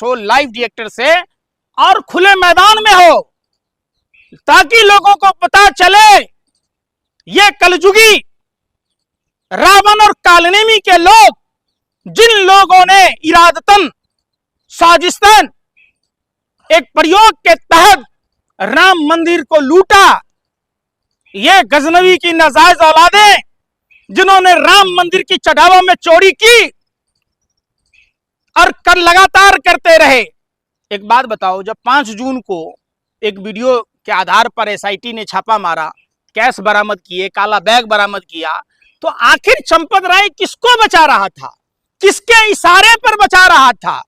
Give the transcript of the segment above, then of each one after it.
हो live reactor से और खुले मैदान में हो, ताकि लोगों को पता चले ये कलजुगी रावण और कालनेमी के लोग, जिन लोगों ने इरादतन साजिशतन एक प्रयोग के तहत राम मंदिर को लूटा, ये गजनवी की नाजायज औलादें जिन्होंने राम मंदिर की चढ़ावा में चोरी की और कर लगातार करते रहे। एक बात बताओ, जब 5 जून को एक वीडियो के आधार पर एसआईटी ने छापा मारा, कैश बरामद किए, काला बैग बरामद किया, तो आखिर चंपत राय किसको बचा रहा था, किसके इशारे पर बचा रहा था?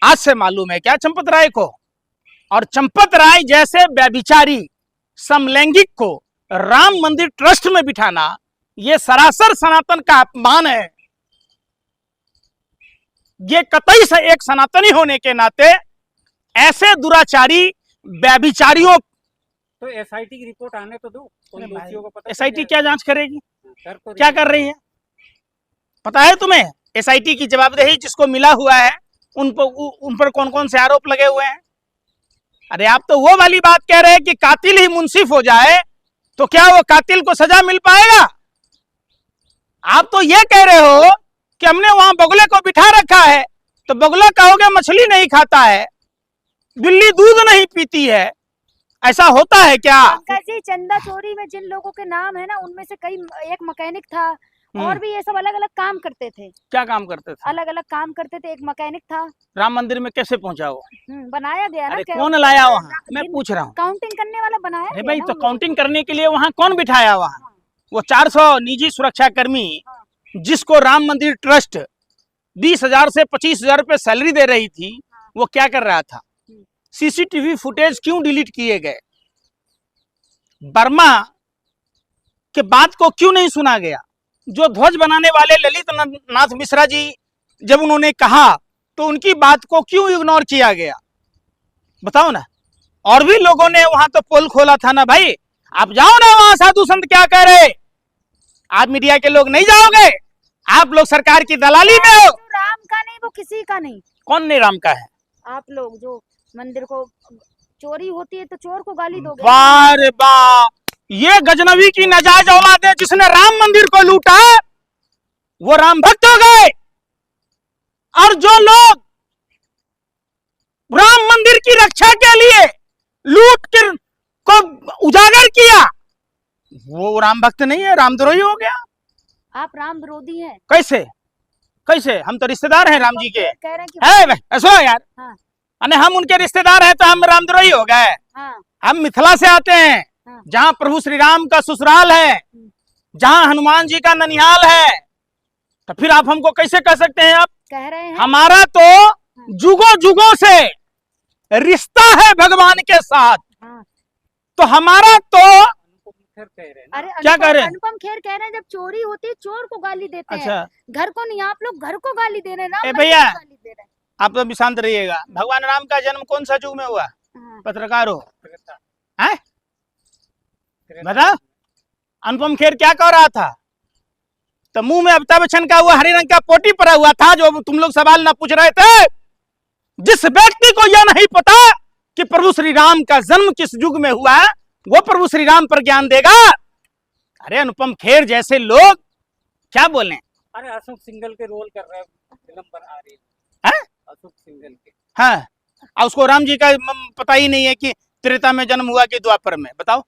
आज से मालूम है क्या चंपत राय को? और चंपत राय जैसे व्यभिचारी समलैंगिक को राम मंदिर ट्रस्ट में बिठाना, यह सरासर सनातन का अपमान है। ये कतई से एक सनातनी होने के नाते ऐसे दुराचारी व्यभिचारियों, तो एसआईटी की रिपोर्ट आने तो दो, दोषियों को पता। एसआईटी क्या जांच करेगी? तो क्या कर रही है पता है तुम्हें? एसआईटी की जवाबदेही जिसको मिला हुआ है उन पर कौन कौन से आरोप लगे हुए हैं? अरे आप तो वो वाली बात कह रहे हैं कि कातिल ही मुंसिफ हो जाए तो क्या वो कातिल को सजा मिल पाएगा? आप तो ये कह रहे हो कि हमने वहां बगुले को बिठा रखा है, तो बगुला कहोगे मछली नहीं खाता है, बिल्ली दूध नहीं पीती है, ऐसा होता है क्या? जी, चंदा चोरी में जिन लोगों के नाम है ना, उनमें से कई, एक मैकेनिक था और भी ये सब अलग अलग काम करते थे। क्या काम करते थे? अलग अलग काम करते थे। एक मैकेनिक था। राम मंदिर में कैसे पहुंचा वो? बनाया गया ना। कौन लाया वहाँ? मैं पूछ रहा हूँ। काउंटिंग करने वाला बनाया। अरे भाई, तो काउंटिंग करने के लिए वहाँ कौन बिठाया? वहाँ वो 400 निजी सुरक्षा कर्मी जिसको राम मंदिर ट्रस्ट 20,000 से 25,000 रुपए सैलरी दे रही थी, वो क्या कर रहा था? सीसीटीवी फुटेज क्यों डिलीट किए गए? बर्मा के बात को क्यों नहीं सुना गया? जो ध्वज बनाने वाले ललित नाथ मिश्रा जी जब उन्होंने कहा तो उनकी बात को क्यों इग्नोर किया गया? बताओ ना। और भी लोगों ने वहां तो पोल खोला था ना भाई। आप जाओ ना वहां, साधु संत क्या कह रहे? आप मीडिया के लोग नहीं जाओगे? आप लोग सरकार की दलाली में हो। राम का नहीं, वो किसी का नहीं। कौन नहीं राम का है? आप लोग जो मंदिर को चोरी होती है तो चोर को गाली दोगे? वाह रे वाह, ये गजनवी की नाजायज औलाद है जिसने राम मंदिर को लूटा, वो राम भक्त हो गए। और जो लोग राम मंदिर की रक्षा के लिए लूट कर को उजागर किया, वो राम भक्त नहीं है, रामद्रोही हो गया। आप राम विरोधी हैं। कैसे कैसे? हम तो रिश्तेदार हैं राम जी के। कह रहे हैं कि ऐसा यार। हाँ। अने हम उनके रिश्तेदार हैं तो हम रामद्रोही हो गए? हाँ। हम मिथिला से आते हैं। हाँ। जहाँ प्रभु श्री राम का ससुराल है, जहाँ हनुमान जी का ननिहाल है, तो फिर आप हमको कैसे कह सकते हैं? आप कह रहे हैं हमारा तो जुगों जुगों से रिश्ता है भगवान के साथ। हाँ। तो हमारा तो अरे क्या कह रहे हैं? अनुपम खेर कह रहे हैं जब चोरी होती है चोर को गाली देते अच्छा। हैं, घर को नहीं। आप लोग घर को गाली दे रहे हैं। ए भैया, आप तो भी शांत रहिएगा। भगवान राम का जन्म कौन सा युग में हुआ? पत्रकार हो हैं? बता। अनुपम खेर क्या कह रहा था? तो मुंह में अमिताभ बच्चन का हुआ हरे रंग का पोटी पड़ा हुआ था, जो तुम लोग सवाल ना पूछ रहे थे। जिस व्यक्ति को यह नहीं पता कि प्रभु श्री राम का जन्म किस युग में हुआ, वो प्रभु श्री राम पर ज्ञान देगा? अरे अनुपम खेर जैसे लोग क्या बोले? अरे अशोक सिंघल के रोल कर रहे हैं, फिल्म पर आ रही है अशोक सिंघल के। हाँ, और उसको राम जी का पता ही नहीं है कि त्रेता में जन्म हुआ कि द्वापर में। बताओ,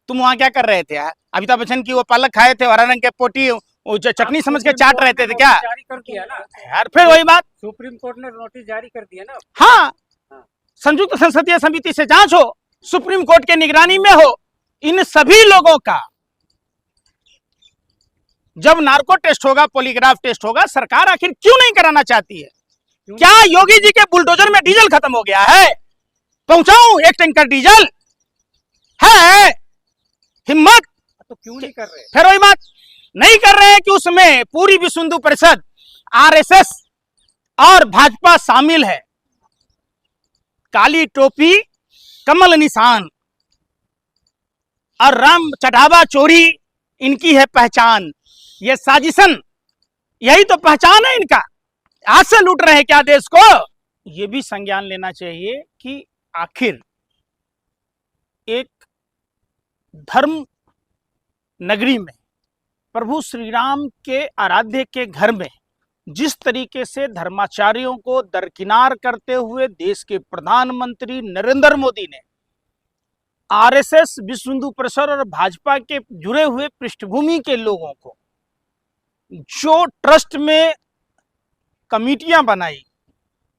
तुम वहां क्या कर रहे थे? अमिताभ बच्चन की वो पालक खाए थे, हरा रंग के पोटी वो चटनी समझ के चाट रहे थे क्या? जारी कर दिया ना यार, फिर वही बात। सुप्रीम कोर्ट ने नोटिस जारी कर दिया ना। हाँ, संयुक्त संसदीय समिति से जांच हो, सुप्रीम कोर्ट के निगरानी में हो। इन सभी लोगों का जब नार्को टेस्ट होगा, पॉलीग्राफ टेस्ट होगा, सरकार आखिर क्यों नहीं कराना चाहती है? क्या योगी जी के बुलडोजर में डीजल खत्म हो गया है? पहुंचाऊं 1 टैंकर डीजल? है हिम्मत? तो क्यों नहीं कर रहे? फिर वही बात, नहीं कर रहे हैं कि उसमें पूरी विश्व हिंदू परिषद, आरएसएस और भाजपा शामिल है। काली टोपी, कमल निशान और राम चढ़ावा चोरी इनकी है पहचान। ये साजिशन, यही तो पहचान है इनका। आज से लूट रहे हैं क्या देश को? ये भी संज्ञान लेना चाहिए कि आखिर एक धर्म नगरी में प्रभु श्री राम के आराध्य के घर में जिस तरीके से धर्माचार्यों को दरकिनार करते हुए देश के प्रधानमंत्री नरेंद्र मोदी ने आरएसएस, विश्व हिंदू परिषद और भाजपा के जुड़े हुए पृष्ठभूमि के लोगों को जो ट्रस्ट में कमिटियां बनाई,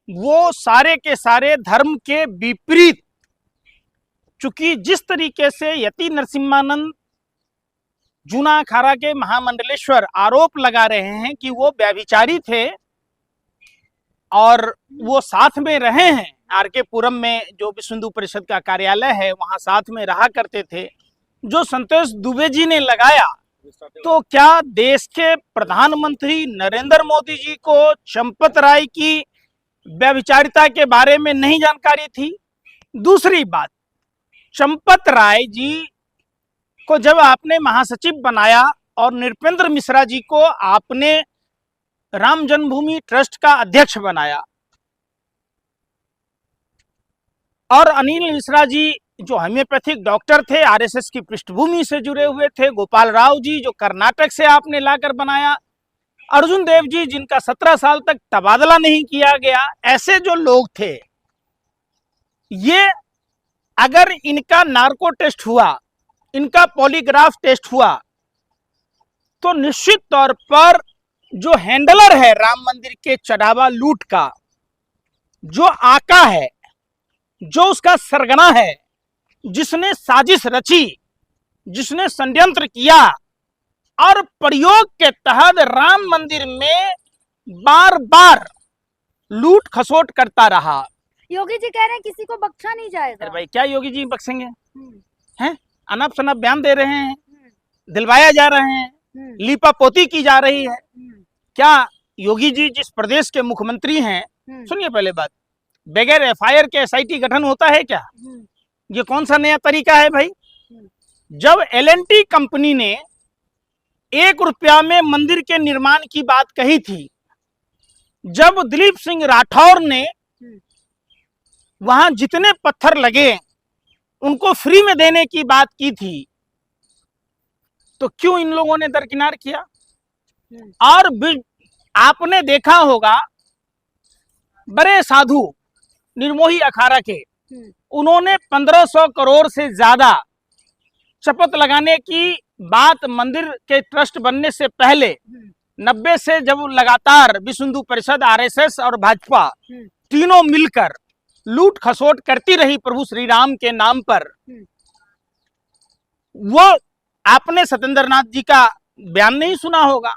वो सारे के सारे धर्म के विपरीत, चूंकि जिस तरीके से यति नरसिम्हानंद जूना अखाड़ा के महामंडलेश्वर आरोप लगा रहे हैं कि वो व्यभिचारी थे और वो साथ में रहे हैं, आरके पुरम में जो विश्व हिंदू परिषद का कार्यालय है वहां साथ में रहा करते थे, जो संतोष दुबे जी ने लगाया, तो क्या देश के प्रधानमंत्री नरेंद्र मोदी जी को चंपत राय की व्यभिचारिता के बारे में नहीं जानकारी थी? दूसरी बात, चंपत राय जी को जब आपने महासचिव बनाया और नृपेंद्र मिश्रा जी को आपने राम जन्मभूमि ट्रस्ट का अध्यक्ष बनाया और अनिल मिश्रा जी जो होम्योपैथिक डॉक्टर थे, आरएसएस की पृष्ठभूमि से जुड़े हुए थे, गोपाल राव जी जो कर्नाटक से आपने लाकर बनाया, अर्जुन देव जी जिनका 17 साल तक तबादला नहीं किया गया, ऐसे जो लोग थे, ये अगर इनका नार्को टेस्ट हुआ, इनका पॉलीग्राफ टेस्ट हुआ, तो निश्चित तौर पर जो हैंडलर है राम मंदिर के चढ़ावा लूट का, जो आका है, जो उसका सरगना है, जिसने साजिश रची, जिसने षड्यंत्र किया और प्रयोग के तहत राम मंदिर में बार बार लूट खसोट करता रहा। योगी जी कह रहे हैं किसी को बख्शा नहीं जाएगा। अरे भाई क्या योगी जी बख्शेंगे? हैं? अनप शनप बयान दे रहे हैं, दिलवाया जा रहे हैं, लीपा पोती की जा रही है। क्या योगी जी जिस प्रदेश के मुख्यमंत्री हैं, सुनिए पहले बात, बगैर एफआईआर के एसआईटी गठन होता है क्या? ये कौन सा नया तरीका है भाई? जब एलएनटी कंपनी ने 1 रुपया में मंदिर के निर्माण की बात कही थी, जब दिलीप सिंह राठौर ने वहां जितने पत्थर लगे उनको फ्री में देने की बात की थी, तो क्यों इन लोगों ने दरकिनार किया? और आपने देखा होगा बड़े साधु निर्मोही अखाड़ा के, उन्होंने 1500 करोड़ से ज्यादा शपथ लगाने की बात मंदिर के ट्रस्ट बनने से पहले 90 से जब लगातार विश्व हिंदू परिषद, आरएसएस और भाजपा तीनों मिलकर लूट खसोट करती रही प्रभु श्री राम के नाम पर, वो आपने सत्येंद्र नाथ जी का बयान नहीं सुना होगा।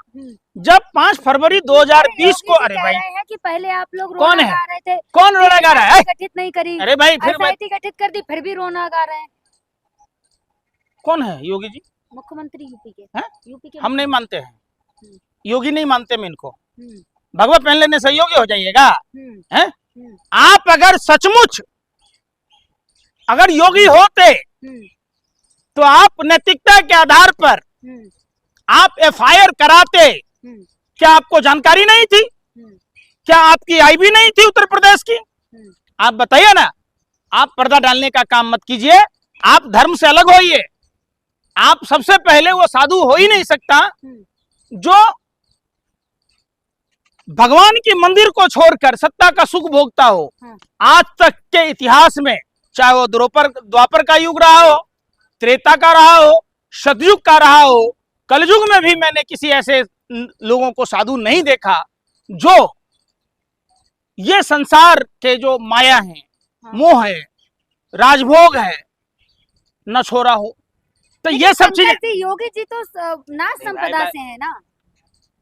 जब 5 फरवरी 2020 को, अरे भाई है कि पहले आप लोग कौन रोना है? गा रहे थे, कौन रोना गा रहा है? गठित नहीं करी, अरे भाई फिर एसआईटी गठित कर दी, फिर भी रोना गा रहे हैं। कौन है योगी जी? मुख्यमंत्री यूपी के। हैं? यूपी के हम नहीं मानते हैं, योगी नहीं मानते मैं इनको। हम्म, भगवत पहन लेने से योगी हो जाइएगा? हम्म, हैं? हम्म, आप अगर सचमुच अगर योगी होते तो आप नैतिकता के आधार पर हम्म, आप एफआईआर कराते। हम्म, क्या आपको जानकारी नहीं थी? क्या आपकी आईबी नहीं थी उत्तर प्रदेश की? आप बताइए ना। आप पर्दा डालने का काम मत कीजिए, आप धर्म से अलग होइए। आप सबसे पहले वो साधु हो ही नहीं सकता जो भगवान के मंदिर को छोड़कर सत्ता का सुख भोगता हो। आज तक के इतिहास में, चाहे वो द्वापर का युग रहा हो, त्रेता का रहा हो, सतयुग का रहा हो, कलयुग में भी मैंने किसी ऐसे लोगों को साधु नहीं देखा जो ये संसार के जो माया है, मोह है, राजभोग है, न छोड़ा हो। तो ये सब चीजें, योगी जी तो नाथ संप्रदाय से है ना,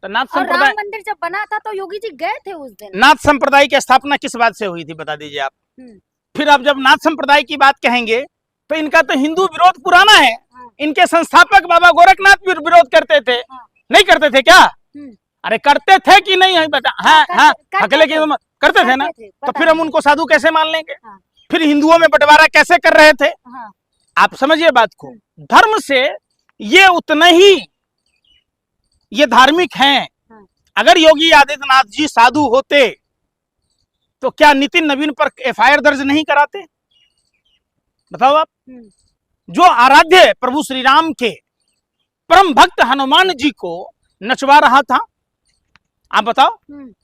तो नाथ और राम संप्रदाय, मंदिर जब बना था तो योगी जी गए थे उस दिन। नाथ संप्रदाय की स्थापना किस बात से हुई थी बता दीजिए आप। फिर आप जब नाथ संप्रदाय की बात कहेंगे तो इनका तो हिंदू विरोध पुराना है। इनके संस्थापक बाबा गोरखनाथ भी विरोध करते थे, नहीं करते थे क्या? अरे करते थे कि नहीं है बता? हाँ, हकले की करते थे ना, तो फिर हम उनको साधु कैसे मान लेंगे? फिर हिंदुओं में बंटवारा कैसे कर रहे थे? आप समझिए बात को। धर्म से ये उतना ही ये धार्मिक हैं। अगर योगी आदित्यनाथ जी साधु होते तो क्या नितिन नवीन पर एफआईआर दर्ज नहीं कराते? बताओ आप। जो आराध्य प्रभु श्री राम के परम भक्त हनुमान जी को नचवा रहा था, आप बताओ।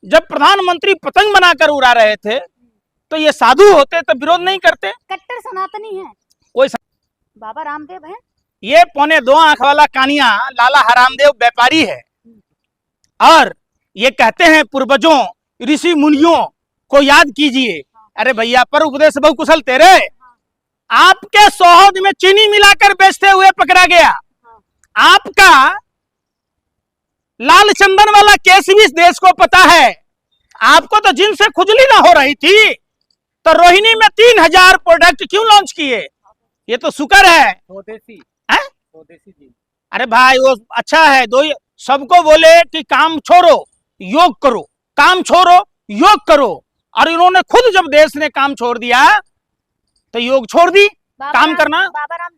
जब प्रधानमंत्री पतंग बनाकर उड़ा रहे थे तो ये साधु होते तो विरोध नहीं करते? कट्टर सनातनी है कोई बाबा रामदेव है। ये 2.25 आंख वाला कानिया लाला हरामदेव व्यापारी है, और ये कहते हैं पूर्वजों ऋषि मुनियों को याद कीजिए। अरे भैया, पर उपदेश बहु कुशल तेरे, आपके सोहद में चीनी मिलाकर बेचते हुए पकड़ा गया। आपका लाल चंदन वाला केस भी इस देश को पता है। आपको तो जिनसे खुजली ना हो रही थी तो रोहिणी में 3000 प्रोडक्ट क्यों लॉन्च किए? ये तो शुक्र है। स्वदेशी हैं? स्वदेशी जी। अरे भाई वो अच्छा है, दो सबको बोले कि काम छोड़ो योग करो, काम छोड़ो योग करो, और इन्होंने खुद जब देश ने काम छोड़ दिया तो योग छोड़ दी काम करना। बाबा राम